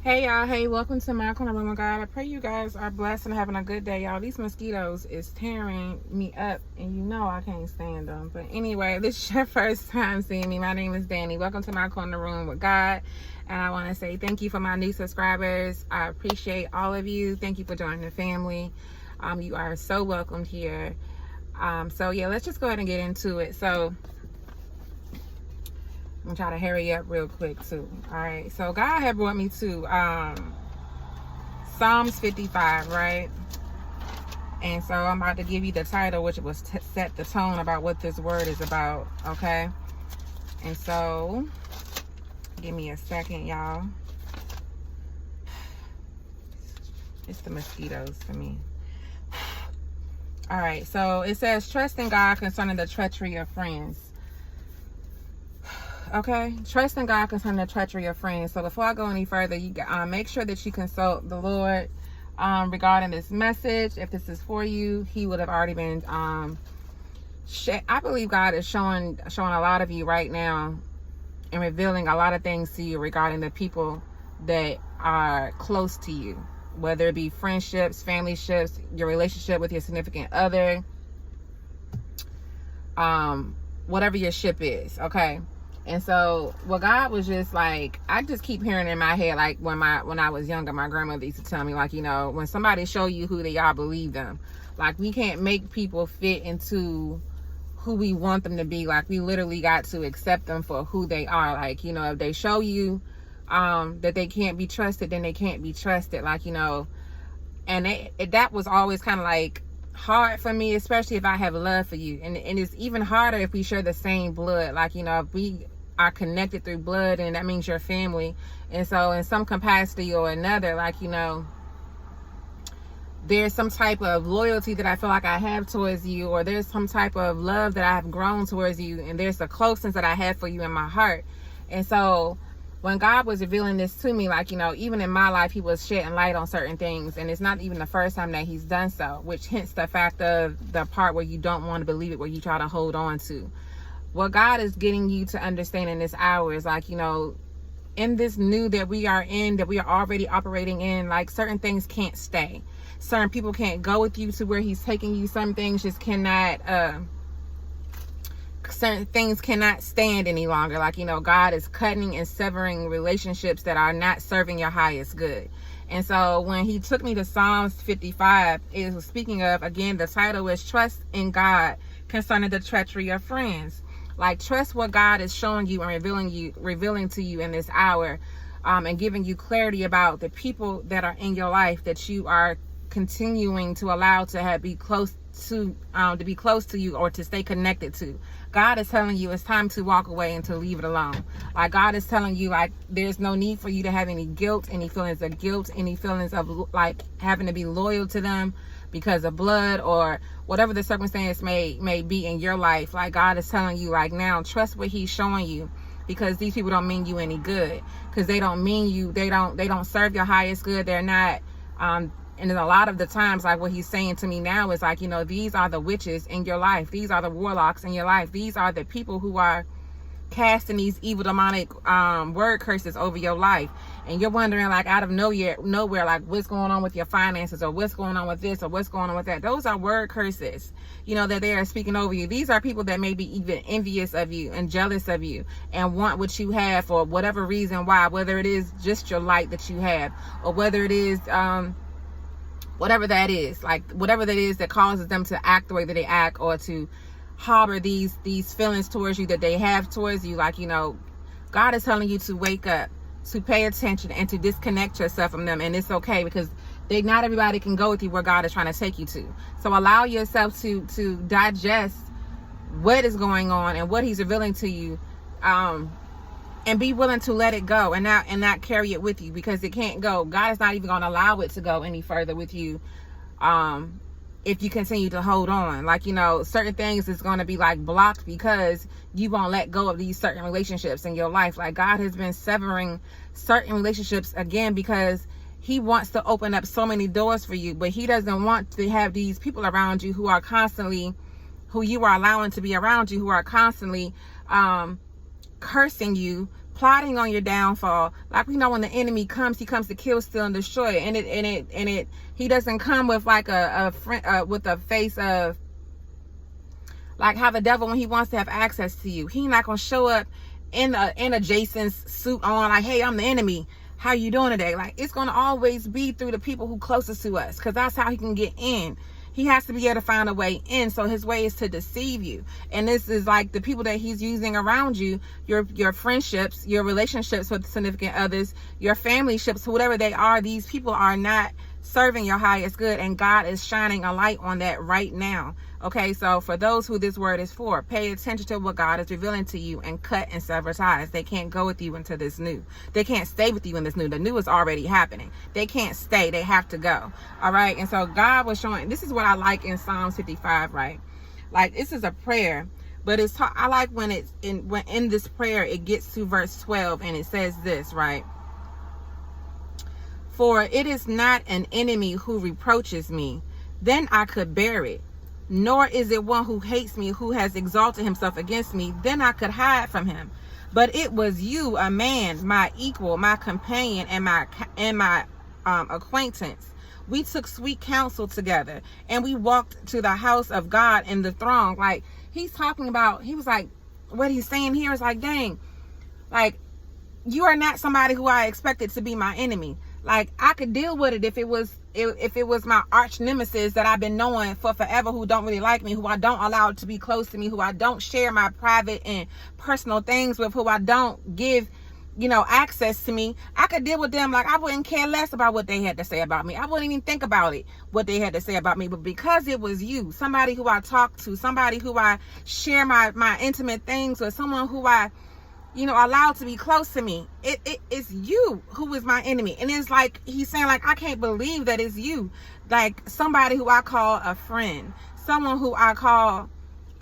Hey y'all, hey, welcome to my corner room of God. I pray you guys are blessed and having a good day, y'all. These mosquitoes is tearing me up, and you know I can't stand them. But anyway, this is your first time seeing me. My name is Danny. Welcome to my corner room with God. And I want to say thank you for my new subscribers. I appreciate all of you. Thank you for joining the family. You are so welcome here. So yeah, let's just go ahead and get into it. So I'm gonna try to hurry up real quick too. All right, so God had brought me to Psalms 55, right? And so I'm about to give you the title, which was set the tone about what this word is about, okay? And so give me a second, y'all. It's the mosquitoes for me. All right, so it says, trust in God concerning the treachery of friends. Okay, trust in God concerning the treachery of friends. So before I go any further, you make sure that you consult the Lord regarding this message. If this is for you, He would have already been. I believe God is showing a lot of you right now and revealing a lot of things to you regarding the people that are close to you, whether it be friendships, family ships, your relationship with your significant other, whatever your ship is. Okay. And so what God was just like, I just keep hearing in my head, like when I was younger, my grandmother used to tell me, like, you know, when somebody show you who they are, believe them. Like, we can't make people fit into who we want them to be. Like, we literally got to accept them for who they are. Like, you know, if they show you that they can't be trusted, then they can't be trusted. Like, you know, and that was always kind of like hard for me, especially if I have love for you. And it's even harder if we share the same blood. Like, you know, if we are connected through blood, and that means your family. And so in some capacity or another, like, you know, there's some type of loyalty that I feel like I have towards you, or there's some type of love that I have grown towards you, and there's a closeness that I have for you in my heart. And so when God was revealing this to me, like, you know, even in my life, He was shedding light on certain things. And it's not even the first time that He's done so, which hints the fact of the part where you don't want to believe it, where you try to hold on to. What God is getting you to understand in this hour is, like, you know, in this new that we are in, that we are already operating in, like, certain things can't stay. Certain people can't go with you to where He's taking you. Some things just cannot, certain things cannot stand any longer. Like, you know, God is cutting and severing relationships that are not serving your highest good. And so when He took me to Psalms 55, it was speaking of, again, the title is Trust in God Concerning the Treachery of Friends. Like, trust what God is showing you and revealing to you in this hour, and giving you clarity about the people that are in your life that you are continuing to allow to be close to you, or to stay connected to. God is telling you it's time to walk away and to leave it alone. Like, God is telling you, like, there's no need for you to have any guilt, any feelings of guilt, any feelings of like having to be loyal to them because of blood or whatever the circumstance may be in your life. Like, God is telling you, like, now trust what He's showing you, because these people don't mean you any good, because they don't mean you, they don't serve your highest good. They're not and then a lot of the times, like, what He's saying to me now is, like, you know, these are the witches in your life. These are the warlocks in your life. These are the people who are casting these evil demonic word curses over your life. And you're wondering, like, out of nowhere, like, what's going on with your finances, or what's going on with this, or what's going on with that. Those are word curses, you know, that they are speaking over you. These are people that may be even envious of you and jealous of you and want what you have for whatever reason why, whether it is just your light that you have, or whether it is whatever that is, like, whatever that is that causes them to act the way that they act, or to harbor these feelings towards you that they have towards you. Like, you know, God is telling you to wake up, to pay attention, and to disconnect yourself from them. And it's okay, because not everybody can go with you where God is trying to take you to. So allow yourself to digest what is going on and what He's revealing to you, and be willing to let it go, and not carry it with you, because it can't go. God is not even going to allow it to go any further with you if you continue to hold on. Like, you know, certain things is going to be like blocked because you won't let go of these certain relationships in your life. Like, God has been severing certain relationships, again, because He wants to open up so many doors for you, but He doesn't want to have these people around you who you are allowing to be around you, who are constantly cursing you plotting on your downfall. Like we know when the enemy comes, he comes to kill, steal, and destroy. And he doesn't come with like a with a face of like how the devil, when he wants to have access to you, he not gonna show up in a Jason's suit on like, hey, I'm the enemy. How you doing today? Like, it's gonna always be through the people who closest to us, because that's how he can get in. He has to be able to find a way in. So his way is to deceive you. And this is like the people that he's using around you, your friendships, your relationships with significant others, your family ships, whatever they are. These people are not serving your highest good, and God is shining a light on that right now. Okay, so for those who this word is for, pay attention to what God is revealing to you and cut and sever ties. They can't go with you into this new. They can't stay with you in this new. The new is already happening. They can't stay. They have to go. All right, and so God was showing, this is what I like in Psalms 55, right? Like, this is a prayer, but I like when it's in this prayer, it gets to verse 12 and it says this, right? For it is not an enemy who reproaches me, then I could bear it. Nor is it one who hates me, who has exalted himself against me, then I could hide from him. But it was you, a man, my equal, my companion, and my acquaintance. We took sweet counsel together, and we walked to the house of God in the throng. Like, he's talking about, he was like, what he's saying here is like, dang, like, you are not somebody who I expected to be my enemy. Like, I could deal with it if it was my arch nemesis that I've been knowing for forever, who don't really like me, who I don't allow to be close to me, who I don't share my private and personal things with, who I don't give, access to me. I could deal with them. Like, I wouldn't care less about what they had to say about me. I wouldn't even think about it, what they had to say about me. But because it was you, somebody who I talk to, somebody who I share my intimate things with, someone who I allowed to be close to me, it's you who is my enemy. And it's like he's saying, like, I can't believe that it's you, like somebody who I call a friend, someone who I call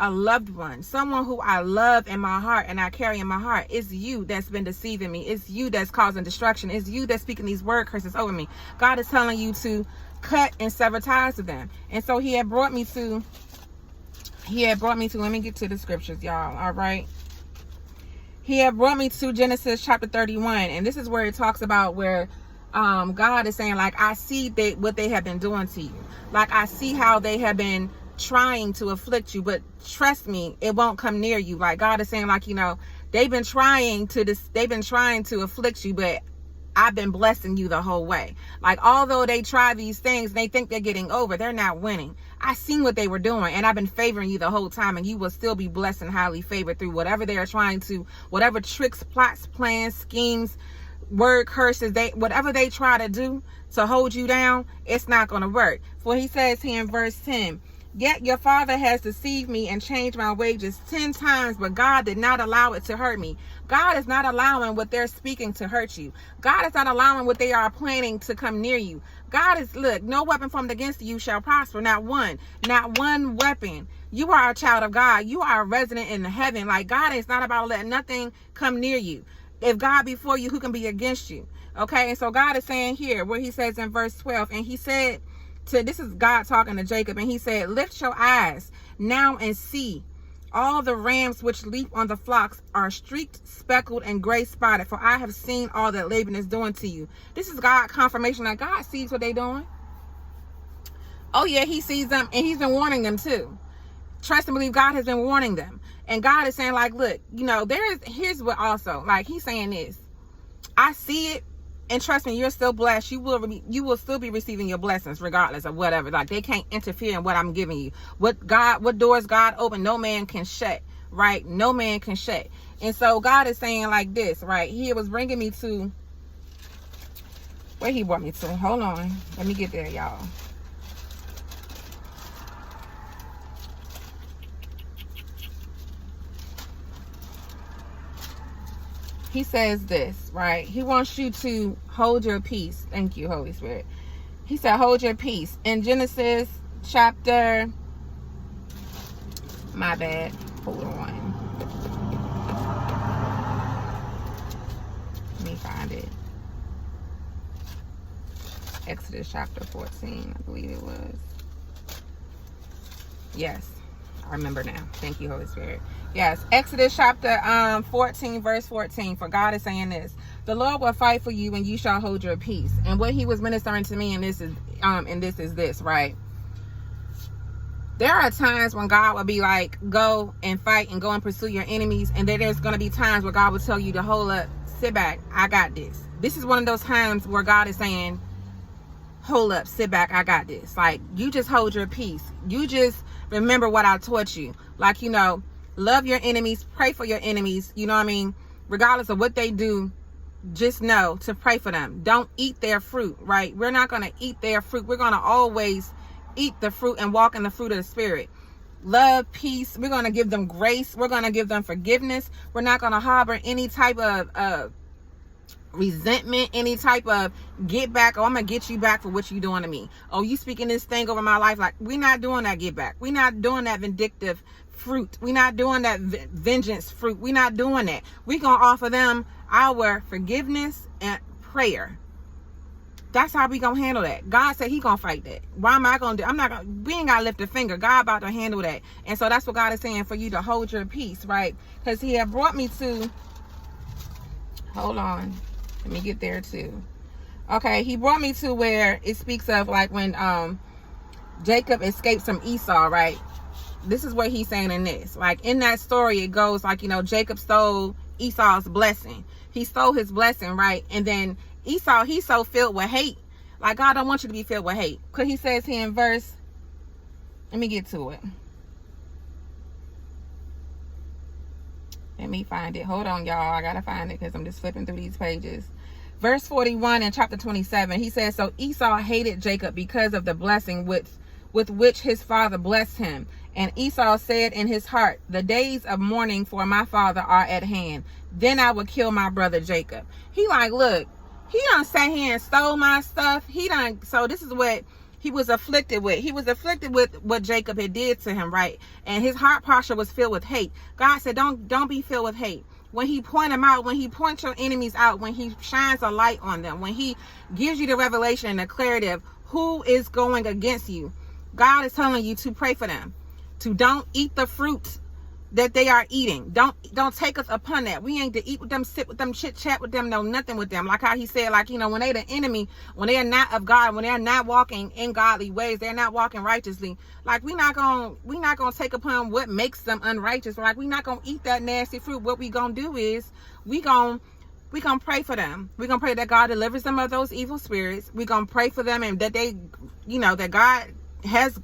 a loved one, someone who I love in my heart and I carry in my heart. It's you that's been deceiving me. It's you that's causing destruction. It's you that's speaking these word curses over me. God is telling you to cut and sever ties with them. And so he had brought me to, let me get to the scriptures, y'all. All right. He had brought me to Genesis chapter 31. And this is where it talks about where God is saying, like, I see what they have been doing to you. Like, I see how they have been trying to afflict you, but trust me, it won't come near you. Like, God is saying, like, they've been trying to afflict you, but I've been blessing you the whole way. Like, although they try these things and they think they're getting over, they're not winning. I seen what they were doing, and I've been favoring you the whole time, and you will still be blessed and highly favored through whatever they are trying to, whatever tricks, plots, plans, schemes, word curses, whatever they try to do to hold you down, it's not going to work. For he says here in verse 10, yet your father has deceived me and changed my wages 10 times, but God did not allow it to hurt me. God is not allowing what they're speaking to hurt you. God is not allowing what they are planning to come near you. God is, look, no weapon formed against you shall prosper. Not one weapon. You are a child of God. You are a resident in heaven. Like, God is not about letting nothing come near you. If God be for you, who can be against you? Okay. And so God is saying here where he says in verse 12, and he said this is God talking to Jacob, and he said, lift your eyes now and see. All the rams which leap on the flocks are streaked, speckled, and gray spotted, for I have seen all that Laban is doing to you. This is God confirmation that God sees what they're doing. Oh yeah, he sees them, and he's been warning them too. Trust and believe God has been warning them. And God is saying, like, look, here's what also, like, he's saying this. I see it. And trust me, you're still blessed. You will still be receiving your blessings regardless of whatever. Like, they can't interfere in what I'm giving you. What doors God open, no man can shut, right? No man can shut. And so God is saying like this, right? He was bringing me to where he brought me to. Hold on. Let me get there, y'all. He says this, right? He wants you to hold your peace. Thank you, Holy Spirit. He said, hold your peace. In Genesis chapter, my bad. Hold on. Let me find it. Exodus chapter 14, I believe it was. Yes, I remember now. Thank you, Holy Spirit. Yes, Exodus chapter 14, verse 14. For God is saying this: the Lord will fight for you, and you shall hold your peace. And what He was ministering to me, and this is this, right? There are times when God will be like, go and fight and go and pursue your enemies, and then there's going to be times where God will tell you to hold up, sit back, I got this. This is one of those times where God is saying, hold up, sit back, I got this. Like, you just hold your peace. You just remember what I taught you. Like, you know, love your enemies, pray for your enemies, you know what I mean? Regardless of what they do, just know to pray for them. Don't eat their fruit, right? We're not going to eat their fruit. We're going to always eat the fruit and walk in the fruit of the Spirit. Love, peace. We're going to give them grace. We're going to give them forgiveness. We're not going to harbor any type of resentment, any type of get back. Oh, I'm going to get you back for what you doing to me. Oh, you speaking this thing over my life. Like, we're not doing that get back. We're not doing that vindictive fruit. We're not doing that vengeance fruit. We're not doing that. We're going to offer them our forgiveness and prayer. That's how we gonna handle that. God said He gonna fight that. Why am I gonna do? We ain't gotta lift a finger. God about to handle that. And so that's what God is saying, for you to hold your peace, right? Because He had brought me to, hold on, let me get there too. Okay, He brought me to where it speaks of like when Jacob escaped from Esau, right? This is what He's saying in this. Like in that story, it goes like, you know, Jacob stole Esau's blessing. He stole his blessing, right? And then Esau, he's so filled with hate. Like, God don't want you to be filled with hate. Because He says here in verse, let me get to it. Let me find it. Hold on, y'all. I got to find it because I'm just flipping through these pages. Verse 41 in chapter 27, He says, so Esau hated Jacob because of the blessing with which his father blessed him. And Esau said in his heart, the days of mourning for my father are at hand. Then I will kill my brother Jacob. He like, look, he done sat here and stole my stuff. So this is what he was afflicted with. He was afflicted with what Jacob had did to him, right? And his heart posture was filled with hate. God said, don't be filled with hate. When He point them out, when He points your enemies out, when He shines a light on them, when He gives you the revelation and the clarity of who is going against you, God is telling you to pray for them, to don't eat the fruit that they are eating. Don't take us upon that. We ain't to eat with them, sit with them, chit chat with them, no nothing with them. Like how He said, like, you know, when they the enemy, when they are not of God, when they're not walking in godly ways, they're not walking righteously. Like we not gonna take upon what makes them unrighteous. Like we not gonna eat that nasty fruit. What we gonna do is we gonna pray for them. We're gonna pray that God delivers them of those evil spirits. We're gonna pray for them and that they, you know, that God has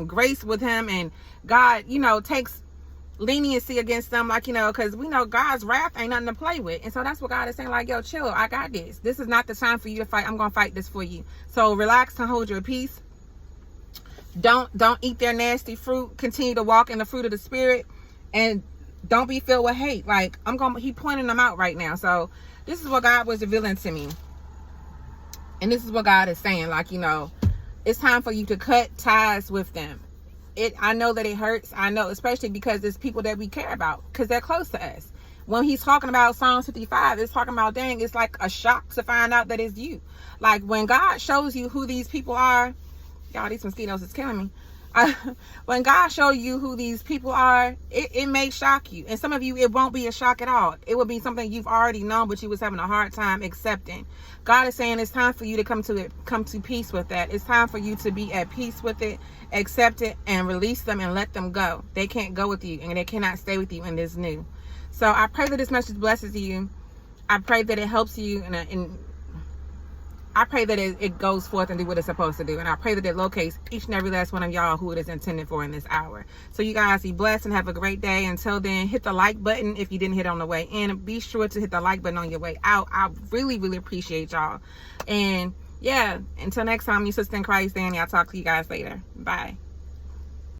grace with him and God, you know, takes leniency against them, like, you know, because we know God's wrath ain't nothing to play with. And so that's what God is saying, like, yo, chill, I got this. This is not the time for you to fight. I'm gonna fight this for you. So relax and hold your peace. Don't eat their nasty fruit. Continue to walk in the fruit of the Spirit, and don't be filled with hate. Like He pointing them out right now. So this is what God was revealing to me, and this is what God is saying, like, you know, it's time for you to cut ties with them. I know that it hurts. I know, especially because it's people that we care about, because they're close to us. When He's talking about Psalms 55, it's talking about, dang, it's like a shock to find out that it's you. Like when God shows you who these people are, y'all, these mosquitoes is killing me. When God shows you who these people are, it may shock you. And some of you, it won't be a shock at all. It will be something you've already known, but you was having a hard time accepting. God is saying it's time for you to come to peace with that. It's time for you to be at peace with it, accept it, and release them and let them go. They can't go with you, and they cannot stay with you in this new. So I pray that this message blesses you. I pray that it helps you, and I pray that it goes forth and do what it's supposed to do. And I pray that it locates each and every last one of y'all who it is intended for in this hour. So you guys be blessed and have a great day. Until then, hit the like button if you didn't hit on the way in. Be sure to hit the like button on your way out. I really, really appreciate y'all. And yeah, until next time, your sister in Christ, Danny. I'll talk to you guys later. Bye.